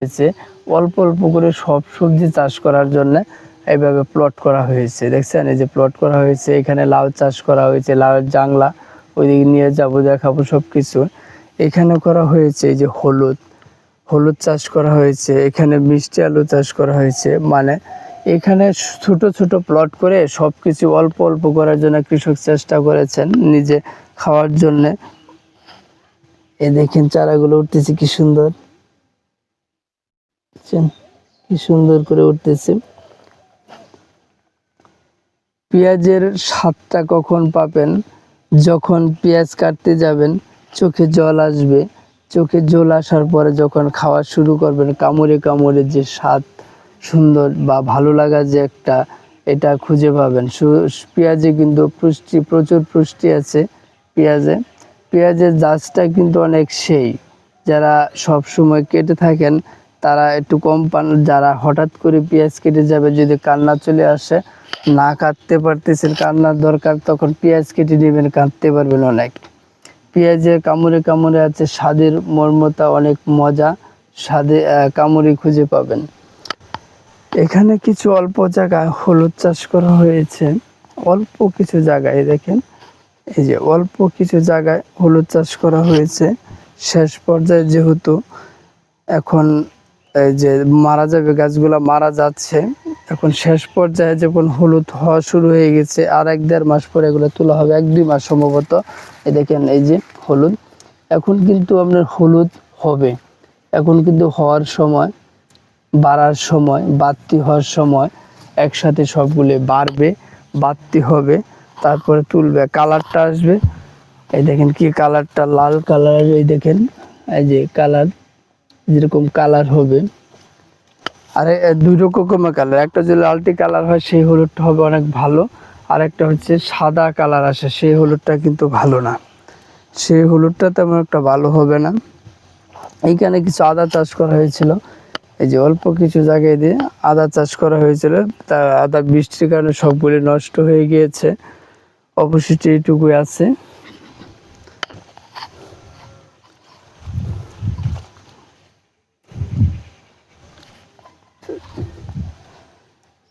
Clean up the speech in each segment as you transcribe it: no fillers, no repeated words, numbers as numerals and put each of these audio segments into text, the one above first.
হয়েছে অল্প অল্প করে সব সবজি চাষ করার জন্য এইভাবে প্লট করা হয়েছে। দেখছেন, এই যে প্লট করা হয়েছে, এখানে লাউ চাষ করা হয়েছে, লাউয়ের জাংলা ওইদিকে নিয়ে যাবো, দেখাবো সবকিছু। এখানে করা হয়েছে এই যে হলুদ চাষ করা হয়েছে, এখানে মিষ্টি আলু চাষ করা হয়েছে। মানে এখানে ছোট ছোট প্লট করে সবকিছু অল্প অল্প করার জন্য কৃষক চেষ্টা করেছেন নিজে খাওয়ার জন্যে। এই দেখেন চারাগুলো উঠতেছে কি সুন্দর, কি সুন্দর করে উঠতেছে। পেঁয়াজের স্বাদটা কখন পাবেন? যখন পেঁয়াজ কাটতে যাবেন চোখে জল আসবে, চোখে জল আসার পরে যখন খাওয়া শুরু করবেন, কামড়ে কামড়ে যে স্বাদ সুন্দর বা ভালো লাগা যে একটা, এটা খুঁজে পাবেন। পেঁয়াজে কিন্তু প্রচুর পুষ্টি আছে পেঁয়াজের জাজটা কিন্তু অনেক সেই। যারা সব সময় কেটে থাকেন তারা একটু কম পান, যারা হঠাৎ করে পেঁয়াজ কেটে যাবে, যদি কান্না চলে আসে, না কাটতে পারতেছেন, কান্নার দরকার, তখন পেঁয়াজ কেটে নেবেন, কাটতে পারবেন অনেক। পেঁয়াজের কামড়ে কামড়ে আছে স্বাদের মর্মতা, অনেক মজা স্বাদে কামড়ে খুঁজে পাবেন। এখানে কিছু অল্প জায়গায় হলুদ চাষ করা হয়েছে, অল্প কিছু জায়গায় দেখেন, এই যে অল্প কিছু জায়গায় হলুদ চাষ করা হয়েছে। শেষ পর্যায়ে যেহেতু এখন এই যে মারা যাবে, গাছগুলা মারা যাচ্ছে, এখন শেষ পর্যায়ে যখন হলুদ হওয়া শুরু হয়ে গেছে, আর 1-1.5 মাস পরে এগুলো তোলা হবে, 1-2 মাস সম্ভবত। এই দেখেন এই যে হলুদ, এখন কিন্তু আপনার হলুদ হবে, এখন কিন্তু হওয়ার সময়, বাড়ার সময়, বাড়তি হওয়ার সময়, একসাথে সবগুলো বাড়বে, বাড়তি হবে, তারপরে তুলবে, কালারটা আসবে। এই দেখেন কি কালারটা, লাল কালার, এই দেখেন এই যে কালার, যেরকম কালার হবে। আর 2 রকমের কালার, একটা যদি লালটি কালার হয় সেই হলুদটা হবে অনেক ভালো, আর একটা হচ্ছে সাদা কালার আসে, সেই হলুদটা কিন্তু ভালো না, সেই হলুদটা তেমন একটা ভালো হবে না। এইখানে কিছু আদা চাষ করা হয়েছিল, এই যে অল্প কিছু জায়গায় দিয়ে আদা চাষ করা হয়েছিল, তা আদা বৃষ্টির কারণে সবগুলি নষ্ট হয়ে গিয়েছে, অবশিষ্ট এইটুকুই আছে।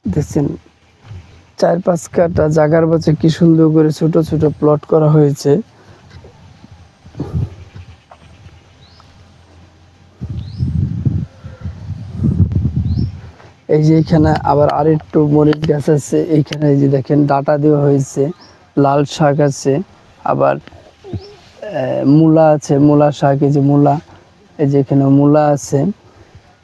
দেখছেন 4-5 কাঠা জায়গার মাঝে কি সুন্দর করে ছোট ছোট প্লট করা হয়েছে। এই যে এখানে আবার আরেকটু মরিচ গাছ আছে, এইখানে এই যে দেখেন ডাটা দেওয়া হয়েছে, লাল শাক আছে, আবার মূলা আছে, মূলা শাক, এই যে মূলা, এই যে এখানে মূলা আছে।